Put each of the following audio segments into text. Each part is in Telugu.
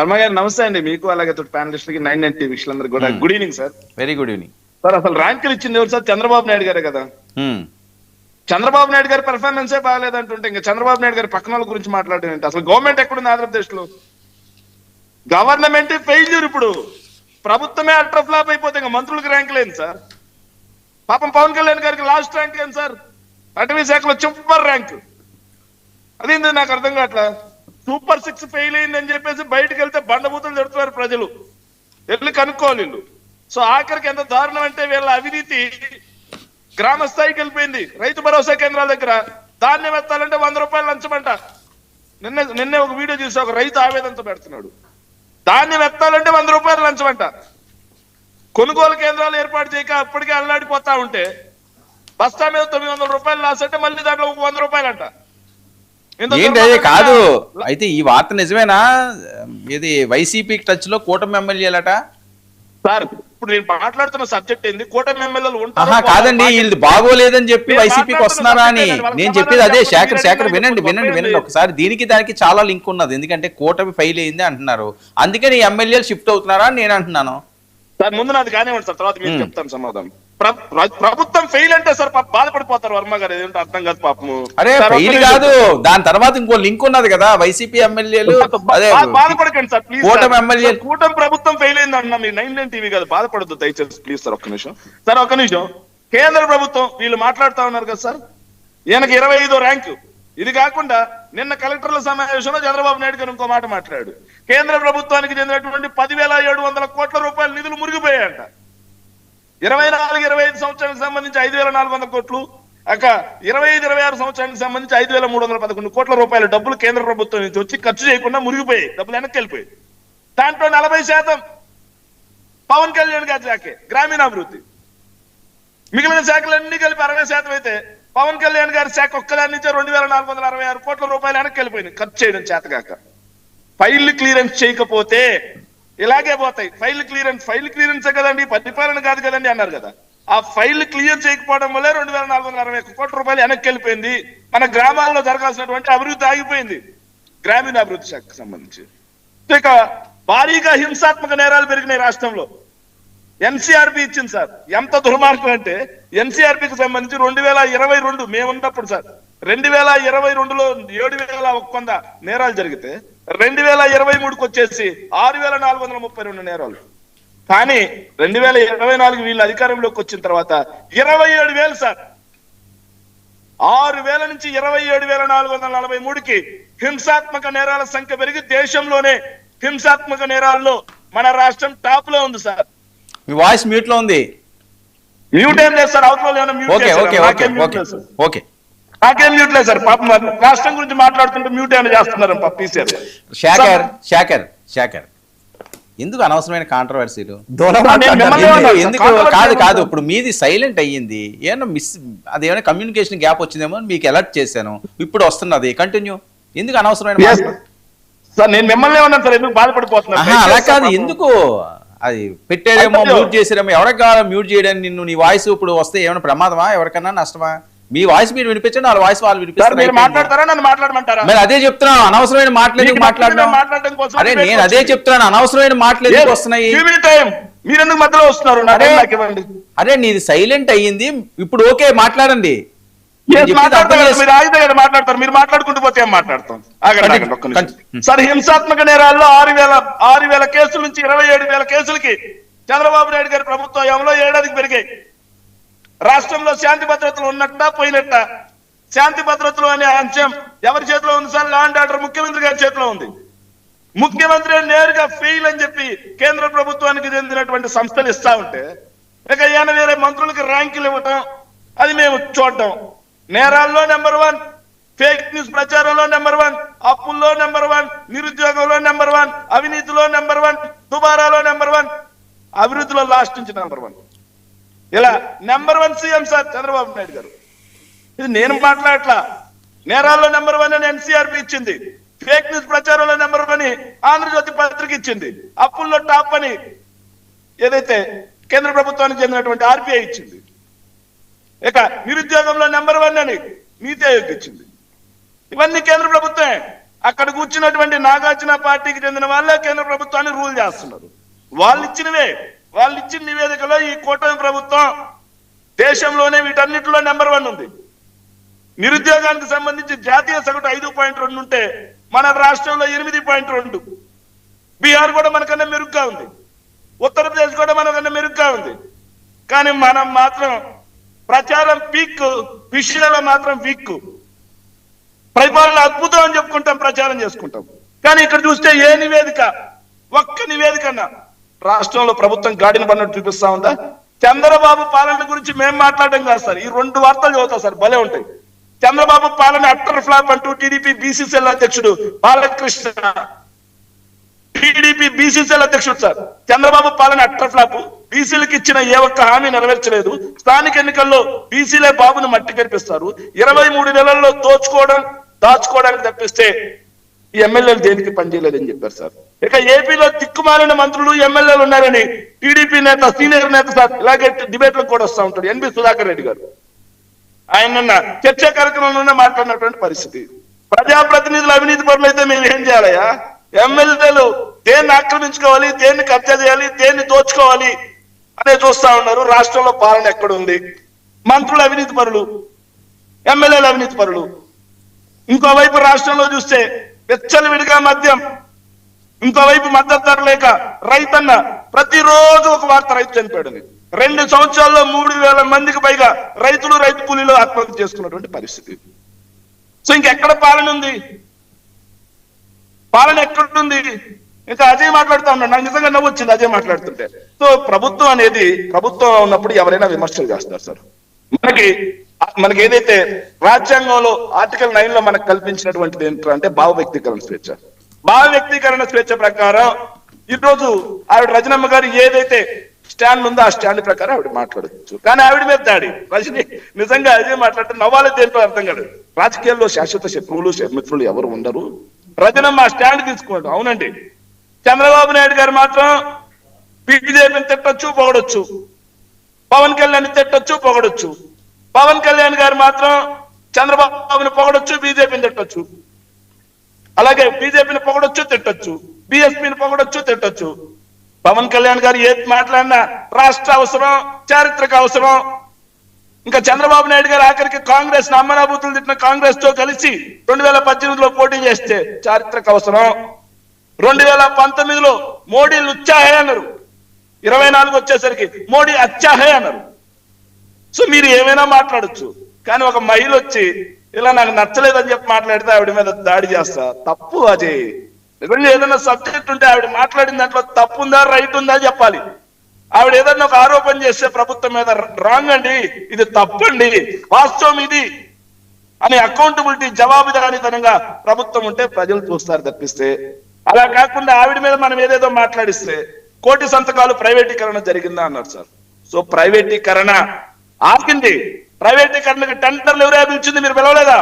వర్మ గారు నమస్తే అండి. మీకు అలాగే ప్యానలిస్ట్ కి 9 టీవీ వీక్షలందరికీ కూడా good evening sir. Very good evening sir. అసలు ర్యాంకులు ఇచ్చింది ఎవరు సార్? చంద్రబాబు నాయుడు గారే కదా. చంద్రబాబు నాయుడు గారి పెర్ఫార్మెన్సే బాగాలేదంటుంటే ఇంకా చంద్రబాబు నాయుడు గారి పక్కన వాళ్ళ గురించి మాట్లాడడం ఏంటి? అసలు గవర్నమెంట్ ఎక్కడుంది ఆంధ్రప్రదేశ్ లో? Government failure. ఇప్పుడు ప్రభుత్వమే అల్ట్రా ఫ్లాప్ అయిపోతే ఇంకా మంత్రులకు ర్యాంక్ లేదు సార్. పాపం పవన్ కళ్యాణ్ గారికి లాస్ట్ ర్యాంక్ ఏంటి సార్? అటవీ శాఖలో సూపర్ ర్యాంక్. అదేంటి నాకు అర్థం కావట్లా. సూపర్ 6 ఫెయిల్ అయిందని చెప్పేసి బయటకు వెళ్తే బండబూతులు జరుగుతున్నారు ప్రజలు. వెళ్ళి కనుక్కోవాలి వీళ్ళు. సో ఆఖరికి ఎంత దారుణం అంటే వీళ్ళ అవినీతి గ్రామ స్థాయికి వెళ్ళిపోయింది. రైతు భరోసా కేంద్రాల దగ్గర ధాన్యం ఎత్తాలంటే 100 రూపాయలు లంచమంట. నిన్నే ఒక వీడియో చూసి ఒక రైతు ఆవేదనతో పెడుతున్నాడు. ధాన్యం ఎత్తాలంటే 100 రూపాయలు లంచమంట. కొనుగోలు కేంద్రాలు ఏర్పాటు చేయక అప్పటికే అల్లాడిపోతా ఉంటే బస్తా మీద 900 రూపాయలు లాస్ అంటే మళ్ళీ దాంట్లో 100 రూపాయలంట. ఏంటి కాదు. అయితే ఈ వార్త నిజమేనా? ఇది వైసీపీ టచ్ లో కూటమి ఎమ్మెల్యేలట సార్. ఇప్పుడు నేను మాట్లాడుతున్న సబ్జెక్ట్ ఏంది? కూటమి ఎమ్మెల్యేలు ఉంటారా? కాదండి, వీళ్ళు బాగోలేదని చెప్పి వైసీపీకి వస్తున్నారా అని నేను చెప్పేది అదే. శేఖర్ వినండి ఒకసారి. దీనికి దానికి చాలా లింక్ ఉన్నది. ఎందుకంటే కూటమి ఫెయిల్ అయింది అంటున్నారు, అందుకని ఎమ్మెల్యేలు షిఫ్ట్ అవుతున్నారా అని నేను అంటున్నాను. సార్ ముందు నాది కానివ్వండి సార్, తర్వాత మీరు చెప్తాను సమాధానం. ప్రభుత్వం ఫెయిల్ అంటే సార్ బాధపడిపోతారు వర్మ గారు. ఏదంటే అర్థం కాదు పాపము. అరే ఫెయిల్ కాదు, దాని తర్వాత ఇంకో లింక్ ఉన్నది కదా. వైసీపీ ఎమ్మెల్యేలు బాధపడకండి సార్ ప్లీజ్. కూటమి ప్రభుత్వం ఫెయిల్ అయింది అంటున్నా. మీరు 9 టీవీ కాదు, బాధపడద్దు దయచేసి ప్లీజ్ సార్. ఒక్క నిమిషం సార్, ఒక్క నిమిషం. కేంద్ర ప్రభుత్వం వీళ్ళు మాట్లాడుతా ఉన్నారు కదా సార్, ఈయనకి 25వ ర్యాంకు. ఇది కాకుండా నిన్న కలెక్టర్ల సమావేశంలో చంద్రబాబు నాయుడు గారు ఇంకో మాట మాట్లాడాడు. కేంద్ర ప్రభుత్వానికి చెందినటువంటి 10,700 కోట్ల రూపాయల నిధులు మురిగిపోయాయంట. 24-25 సంవత్సరానికి సంబంధించి 5,400 కోట్లు, 25-26 సంవత్సరానికి సంబంధించి 5,311 కోట్ల రూపాయల డబ్బులు కేంద్ర ప్రభుత్వం నుంచి వచ్చి ఖర్చు చేయకుండా మురిగిపోయాయి. డబ్బులు వెనక్కి వెళ్ళిపోయాయి. దాంట్లో 40% పవన్ కళ్యాణ్ గారి శాఖే, గ్రామీణాభివృద్ధి. మిగిలిన శాఖలన్నీ కలిపి 60% అయితే పవన్ కళ్యాణ్ గారి శాఖ ఒక్కదాని నుంచే 2,466 కోట్ల రూపాయలు వెనక్కి వెళ్ళిపోయింది ఖర్చు చేయడం చేతగాక. ఫైల్ క్లియరెన్స్ చేయకపోతే ఇలాగే పోతాయి. ఫైల్ క్లియరెన్సే కదండి, పరిపాలన కాదు కదండి అన్నారు కదా. ఆ ఫైల్ క్లియర్ చేయకపోవడం వల్లే 2,461 కోట్ల రూపాయలు వెనక్కి వెళ్ళిపోయింది. మన గ్రామాల్లో జరగాల్సినటువంటి అభివృద్ధి ఆగిపోయింది గ్రామీణాభివృద్ధి శాఖకు సంబంధించి. ఇక భారీగా హింసాత్మక నేరాలు పెరిగినాయి రాష్ట్రంలో. ఎన్సీఆర్బీ ఇచ్చింది సార్. ఎంత దుర్మార్గం అంటే ఎన్సీఆర్బీకి సంబంధించి 2022 మేమున్నప్పుడు సార్ 2022లో 7,100 నేరాలు జరిగితే 2023కి వచ్చేసి 6,432 నేరాలు. కానీ 2024 వీళ్ళు అధికారంలోకి వచ్చిన తర్వాత 27,000 సార్. 6,000 నుంచి 27,443కి హింసాత్మక నేరాల సంఖ్య పెరిగి దేశంలోనే హింసాత్మక నేరాల్లో మన రాష్ట్రం టాప్ లో ఉంది సార్. మీ వాయిస్ మ్యూట్ లో ఉంది. మ్యూట్ ఏం లేదు సార్, అవుట్ లో మ్యూట్ ఓకే. నాకేం మ్యూట్ లేదు సార్. పాపం రాష్ట్రం గురించి మాట్లాడుతుంటే మ్యూట్ ఏమైనా చేస్తున్నారు శేఖర్ ఎందుకు అనవసరమైన కాంట్రవర్సీలు? ఎందుకు కాదు ఇప్పుడు మీది సైలెంట్ అయ్యింది. ఏమన్నా అదేమైనా కమ్యూనికేషన్ గ్యాప్ వచ్చిందేమో మీకు అలర్ట్ చేశాను. ఇప్పుడు వస్తున్నది కంటిన్యూ. ఎందుకు అనవసరమైన సార్? నేను మిమ్మల్ని ఏమన్నా సార్, ఎందుకు బాధపడిపోతున్నా? అలా కాదు, ఎందుకు అది పెట్టేదేమో మ్యూట్ చేసేదేమో. ఎవరికి కావాలో మ్యూట్ చేయడానికి నిన్ను. నీ వాయిస్ ఇప్పుడు వస్తే ఏమైనా ప్రమాదమా? ఎవరికన్నా నష్టమా? మీ వాయిస్ మీరు వినిపించండి, వాళ్ళ వాయిస్ వాళ్ళు వినిపిస్తారు. మాట్లాడతారా నన్ను మాట్లాడమంటారా? మరి అదే చెప్తున్నాను, అనవసరమైన మాట్లాడేందుకు మాట్లాడడం. అరే నేను అదే చెప్తున్నాను, అనవసరమైన మాట్లాడేందుకు వస్తున్నాయి. మీరెందుకు మధ్యలో వస్తున్నారు? అరే నీది సైలెంట్ అయ్యింది, ఇప్పుడు ఓకే మాట్లాడండి. మాట్లాడతారు, మీరు మాట్లాడుకుంటూ పోతే ఏం మాట్లాడతాం? సార్ హింసాత్మక నేరాల్లో 6,000 కేసుల నుంచి 27,000 కేసులకి చంద్రబాబు నాయుడు గారి ప్రభుత్వం హయాంలో ఏడాదికి పెరిగాయి. రాష్ట్రంలో శాంతి భద్రతలు ఉన్నట్ట పోయినట్ట? శాంతి భద్రతలు అనే అంశం ఎవరి చేతిలో ఉంది సార్? లా అండ్ ఆర్డర్ ముఖ్యమంత్రి గారి చేతిలో ఉంది. ముఖ్యమంత్రి నేరుగా ఫెయిల్ అని చెప్పి కేంద్ర ప్రభుత్వానికి చెందినటువంటి సంస్థలు ఇస్తా ఉంటే ఇక ఈయన వేరే మంత్రులకు ర్యాంకులు ఇవ్వటం, అది మేము చూడటం. నేరాల్లో నెంబర్ 1, ఫేక్ న్యూస్ ప్రచారంలో నెంబర్ 1, అప్పుల్లో నెంబర్ 1, నిరుద్యోగంలో నెంబర్ 1, అవినీతిలో నెంబర్ 1, దుబారాలో నెంబర్ 1, అభివృద్ధిలో లాస్ట్ నుంచి నెంబర్ 1. ఇలా number 1 CM sir Chandrababu Naidu గారు. ఇది నేను మాట్లాడట్లా. నేరాల్లో నెంబర్ 1 అని ఎన్సీఆర్బీ ఇచ్చింది. ఫేక్ న్యూస్ ప్రచారంలో నెంబర్ 1 అని ఆంధ్రజ్యోతి పత్రిక ఇచ్చింది. అప్పుల్లో టాప్ అని ఏదైతే కేంద్ర ప్రభుత్వానికి చెందినటువంటి ఆర్బీఐ ఇచ్చింది. ఇక నిరుద్యోగంలో నెంబర్ 1 అని నీతి ఆయోగ్ ఇచ్చింది. ఇవన్నీ కేంద్ర ప్రభుత్వమే. అక్కడ కూర్చున్నటువంటి నాగార్జున పార్టీకి చెందిన వాళ్ళే కేంద్ర ప్రభుత్వాన్ని రూల్ చేస్తున్నారు. వాళ్ళు ఇచ్చిన నివేదికలో ఈ కూటమి ప్రభుత్వం దేశంలోనే వీటన్నిటిలో నెంబర్ 1 ఉంది. నిరుద్యోగానికి సంబంధించి జాతీయ సగటు 5.2 ఉంటే మన రాష్ట్రంలో 8.2. బీహార్ కూడా మనకన్నా మెరుగ్గా ఉంది, ఉత్తరప్రదేశ్ కూడా మనకన్నా మెరుగ్గా ఉంది. కానీ మనం మాత్రం ప్రచారం పీక్, విషయాల్లో మాత్రం వీక్. పరిపాలన అద్భుతం అని చెప్పుకుంటాం, ప్రచారం చేసుకుంటాం. కానీ ఇక్కడ చూస్తే ఏ నివేదిక, ఒక్క నివేదికన్నా రాష్ట్రంలో ప్రభుత్వం గాడిన పడినట్టు చూపిస్తా ఉందా? చంద్రబాబు పాలన గురించి మేము మాట్లాడడం కాదు సార్, ఈ 2 వార్తలు చదువుతా సార్, భలే ఉంటాయి. చంద్రబాబు పాలన అట్టర్ ఫ్లాప్ అంటూ టీడీపీ బీసీసీఎల్ అధ్యక్షుడు బాలకృష్ణ, టీడీపీ బీసీసీఎల్ అధ్యక్షుడు సార్, చంద్రబాబు పాలన అట్టర్ ఫ్లాప్, బీసీలకు ఇచ్చిన ఏ ఒక్క హామీ నెరవేర్చలేదు, స్థానిక ఎన్నికల్లో బీసీలే బాబును మట్టి కనిపిస్తారు, 23 నెలల్లో దాచుకోవడానికి తప్పిస్తే ఈ ఎమ్మెల్యేలు దేనికి పనిచేయలేదని చెప్పారు సార్. ఇక ఏపీలో దిక్కుమాలిన మంత్రులు ఎమ్మెల్యేలు ఉన్నారని టీడీపీ నేత, సీనియర్ నేత సార్, ఇలాగే డిబేట్లకు కూడా వస్తూ ఉంటాడు ఎన్బి సుధాకర్ రెడ్డి గారు. ఆయన చర్చా కార్యక్రమంలోనే మాట్లాడినటువంటి పరిస్థితి. ప్రజాప్రతినిధులు అవినీతి పరులు అయితే మేము ఏం చేయాలయ్యా? ఎమ్మెల్యేలు దేన్ని ఆక్రమించుకోవాలి, దేన్ని కబ్జా చేయాలి, దేన్ని దోచుకోవాలి అనే చూస్తా ఉన్నారు. రాష్ట్రంలో పాలన ఎక్కడుంది? మంత్రులు అవినీతి పరులు, ఎమ్మెల్యేలు అవినీతి పరులు. ఇంకోవైపు రాష్ట్రంలో చూస్తే విచ్చలవిడిగా మద్యం, ఇంకోవైపు మద్దతు ధర లేక రైతన్న ప్రతిరోజు ఒక వార్త, రైతు చనిపోయాడని. 2 సంవత్సరాల్లో 3,000 మందికి పైగా రైతులు రైతు కూలీలు ఆత్మహత్య చేసుకున్నటువంటి పరిస్థితి. సో ఇంకెక్కడ పాలన ఉంది? పాలన ఎక్కడుంది? ఇంకా అజయ్ మాట్లాడుతూ ఉన్నాడు, నాకు నిజంగా నవ్వు వచ్చింది అజయ్ మాట్లాడుతుంటే. సో ప్రభుత్వం అనేది, ప్రభుత్వం ఉన్నప్పుడు ఎవరైనా విమర్శలు చేస్తారు సార్. మనకి ఏదైతే రాజ్యాంగంలో ఆర్టికల్ 9 లో మనకు కల్పించినటువంటిది ఏంటంటే భావ వ్యక్తీకరణ స్వేచ్ఛ. భావ వ్యక్తీకరణ స్వేచ్ఛ ప్రకారం ఈరోజు ఆవిడ రజనమ్మ గారు ఏదైతే స్టాండ్ ఉందో ఆ స్టాండ్ ప్రకారం ఆవిడ మాట్లాడచ్చు. కానీ ఆవిడ మీద దాడి, రజని నిజంగా అదే మాట్లాడితే నవ్వాలని ఏంటో అర్థం కాదు. రాజకీయాల్లో శాశ్వత శత్రువులు మిత్రులు ఎవరు ఉండరు. రజనమ్మ ఆ స్టాండ్ తీసుకోండి. అవునండి, చంద్రబాబు నాయుడు గారు మాత్రం బీజేపీని తిట్టొచ్చు, పొగడొచ్చు, పవన్ కళ్యాణ్ తిట్టొచ్చు, పొగడొచ్చు. పవన్ కళ్యాణ్ గారు మాత్రం చంద్రబాబుని పొగడొచ్చు, బీజేపీని తిట్టొచ్చు. అలాగే బీజేపీని పొగడొచ్చు, తిట్టొచ్చు, బీఎస్పీని పొగడొచ్చు, తిట్టొచ్చు. పవన్ కళ్యాణ్ గారు ఏది మాట్లాడినా రాష్ట్ర అవసరం, చారిత్రక అవసరం. ఇంకా చంద్రబాబు నాయుడు గారు ఆఖరికి కాంగ్రెస్ అమ్మనాభూతులు తిట్టిన కాంగ్రెస్ తో కలిసి 2018లో పోటీ చేస్తే చారిత్రక అవసరం. 2019లో మోడీ లుచ్చాహే అన్నారు, 24 వచ్చేసరికి మోడీ అచ్చాహే అన్నారు. సో మీరు ఏమైనా మాట్లాడచ్చు, కానీ ఒక మహిళ వచ్చి ఇలా నాకు నచ్చలేదని చెప్పి మాట్లాడితే ఆవిడ మీద దాడి చేస్తా, తప్పు. అజయ్ నిజంగా ఏదైనా సబ్జెక్ట్ ఉంటే ఆవిడ మాట్లాడిన దాంట్లో తప్పు ఉందా రైట్ ఉందా చెప్పాలి. ఆవిడ ఏదన్నా ఒక ఆరోపణ చేస్తే ప్రభుత్వం మీద రాంగ్ అండి, ఇది తప్పండి, వాస్తవం ఇది అని అకౌంటబిలిటీ, జవాబుదారీతనంగా ప్రభుత్వం ఉంటే ప్రజలు చూస్తారు తప్పిస్తే, అలా కాకుండా ఆవిడ మీద మనం ఏదేదో మాట్లాడిస్తే 1 కోటి సంతకాలు ప్రైవేటీకరణ జరిగిందా అన్నారు సార్. సో ప్రైవేటీకరణ ఆగింది. ప్రైవేటీకరణకు టెండర్లు ఎవరైనా పిలిచింది? మీరు పిలవలేదా?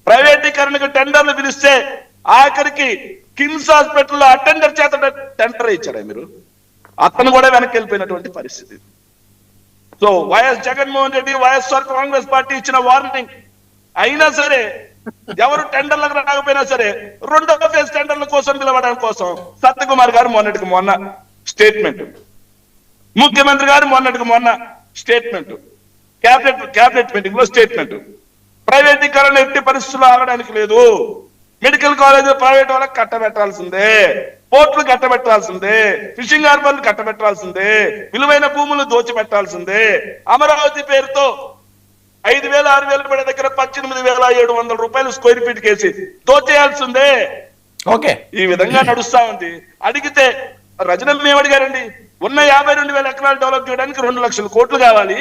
ప్రైవేటీకరణకు టెండర్లు పిలిస్తే ఆఖరికి కిమ్స్ హాస్పిటల్లో అటెండర్ చేత టెండర్ ఇచ్చారా మీరు? అతను కూడా వెనక్కి వెళ్ళిపోయినటువంటి పరిస్థితి. So YS Jaganmohan Reddy, YSR Congress party ఇచ్చిన వార్నింగ్ అయినా సరే ఎవరు టెండర్లకు రాకపోయినా సరే 2వ ఫేజ్ టెండర్ల కోసం పిలవడం కోసం సత్యకుమార్ గారు మొన్న స్టేట్మెంట్, ముఖ్యమంత్రి గారు మొన్న స్టేట్మెంట్, క్యాబినెట్ మీటింగ్ లో స్టేట్మెంట్, ప్రైవేటీకరణ ఎట్టి పరిస్థితుల్లో ఆగడానికి లేదు, మెడికల్ కాలేజ్ ప్రైవేట్ వాళ్ళకి కట్టబెట్టాల్సిందే, పోర్టులు కట్టబెట్టాల్సిందే, ఫిషింగ్ హార్బర్లు కట్టబెట్టాల్సిందే, విలువైన భూములు దోచిపెట్టాల్సిందే, అమరావతి పేరుతో 5,000 6,000 పడే దగ్గర 18,700 రూపాయలు స్క్వేర్ ఫీట్ కేసి దోచేయాల్సిందే. ఓకే, ఈ విధంగా నడుస్తా ఉంది. అడిగితే రజనమ్మ ఏమడిగారండి? ఉన్న 52,000 ఎకరాలు డెవలప్ చేయడానికి 2 లక్షల కోట్లు కావాలి.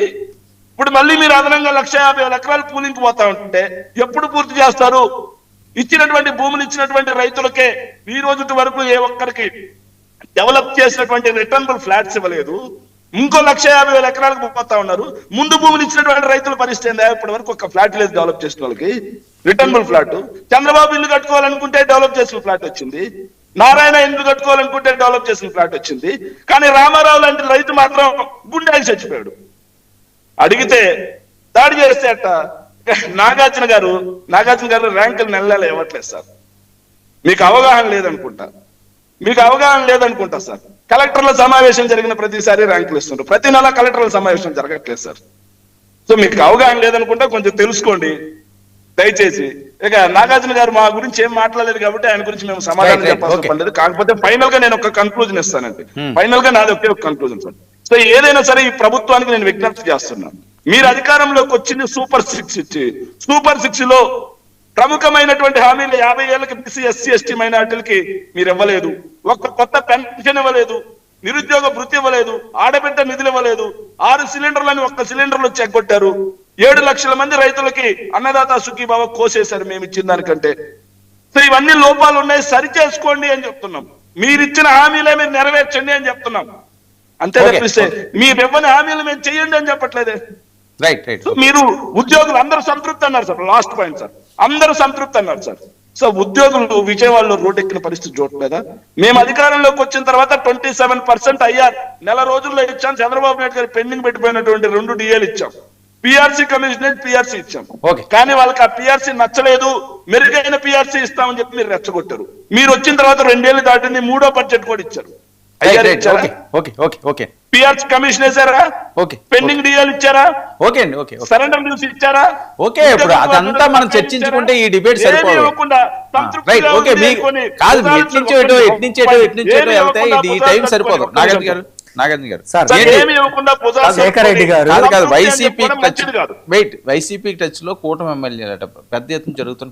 ఇప్పుడు మళ్ళీ మీరు అదనంగా 1,50,000 ఎకరాలు పూలింగ్ పోతా ఉంటే ఎప్పుడు పూర్తి చేస్తారు? ఇచ్చినటువంటి భూములు ఇచ్చినటువంటి రైతులకే ఈ రోజు వరకు ఏ ఒక్కరికి డెవలప్ చేసినటువంటి రిటర్నబుల్ ఫ్లాట్స్ ఇవ్వలేదు. ఇంకో 1,50,000 ఎకరాలకు పోతా ఉన్నారు. ముందు భూములు ఇచ్చినటువంటి రైతుల పరిస్థితి ఏందా? ఇప్పటి వరకు ఒక ఫ్లాట్ లేదు డెవలప్ చేసిన వాళ్ళకి, రిటర్నబుల్ ఫ్లాట్. చంద్రబాబు ఇల్లు కట్టుకోవాలనుకుంటే డెవలప్ చేసిన ఫ్లాట్ వచ్చింది, నారాయణ ఇల్లు కట్టుకోవాలనుకుంటే డెవలప్ చేసిన ఫ్లాట్ వచ్చింది. కానీ రామారావు లాంటి రైతు మాత్రం గుండెకి చచ్చిపోయాడు. అడిగితే దాడి చేస్తే అట్ట నాగార్జున గారు ర్యాంకులు నెల ఇవ్వట్లేదు సార్. మీకు అవగాహన లేదనుకుంటా సార్. కలెక్టర్ల సమావేశం జరిగిన ప్రతిసారి ర్యాంకులు ఇస్తుంటారు, ప్రతి నెల కలెక్టర్ల సమావేశం జరగట్లేదు సార్. సో మీకు అవగాహన లేదనుకుంటా కొంచెం తెలుసుకోండి దయచేసి. ఇక నాగార్జున గారు మా గురించి ఏం మాట్లాడలేదు కాబట్టి ఆయన గురించి మేము సమాధానం చెప్పాల్సిన పని లేదు. కాకపోతే ఫైనల్ గా నేను ఒక కన్క్లూజన్ ఇస్తానండి. ఫైనల్ గా నాది ఒకే ఒక కన్క్లూజన్ సార్. సో ఏదైనా సరే ఈ ప్రభుత్వానికి నేను విజ్ఞప్తి చేస్తున్నాను, మీరు అధికారంలోకి వచ్చింది సూపర్ 6 ఇచ్చి, సూపర్ 6 లో ప్రముఖమైనటువంటి హామీలు 50 ఏళ్ళకి బీసీ ఎస్సీ ఎస్టీ మైనార్టీలకి మీరు ఇవ్వలేదు, ఒక్క కొత్త పెన్షన్ ఇవ్వలేదు, నిరుద్యోగ వృత్తి ఇవ్వలేదు, ఆడబిడ్డ నిధులు ఇవ్వలేదు, 6 సిలిండర్లని 1 సిలిండర్లు చెక్కొట్టారు, 7 లక్షల మంది రైతులకి అన్నదాత సుఖీభావ కోసేశారు మేము ఇచ్చిన దానికంటే. సో ఇవన్నీ లోపాలు ఉన్నాయి, సరి చేసుకోండి అని చెప్తున్నాం. మీరు ఇచ్చిన హామీలే మీరు నెరవేర్చండి అని చెప్తున్నాం, అంతే తప్పిస్తే మీరు ఇవ్వని హామీలు మేము చెయ్యండి అని చెప్పట్లేదే. రైట్. మీరు ఉద్యోగులు అందరూ సంతృప్తి అన్నారు సార్, లాస్ట్ పాయింట్ సార్, అందరూ సంతృప్తి అన్నారు సార్. సో ఉద్యోగులు విజయవాడలో రోడ్డు ఎక్కిన పరిస్థితి చూడలేదా? మేము అధికారంలోకి వచ్చిన తర్వాత 27% అయ్యారు, నెల రోజుల్లో ఇచ్చాం. చంద్రబాబు నాయుడు గారు పెండింగ్ పెట్టిపోయినటువంటి 2 డిఏలు ఇచ్చాం, పిఆర్సీ కమిషనరేట్ పిఆర్సీ ఇచ్చాం. కానీ వాళ్ళకి ఆ పిఆర్సీ నచ్చలేదు, మెరుగైన పిఆర్సీ ఇస్తామని చెప్పి మీరు రెచ్చగొట్టారు. మీరు వచ్చిన తర్వాత 2 ఏళ్ళు దాటింది, 3వ బడ్జెట్ కూడా ఇచ్చారు. పిఆర్సీ కమిషన్ వేసారా? పెండింగ్ డిఏలు ఇచ్చారా? సరెండర్ న్యూస్ ఇచ్చారా? ఇప్పుడు అదంతా మనం చర్చించుకుంటే ఈ డిబేట్ సరిపోదు. నాగార్జున గారు శేఖర్ రెడ్డి గారు వైసీపీ టచ్ లో కూటమి ఎమ్మెల్యేలట పెద్ద ఎత్తున జరుగుతున్న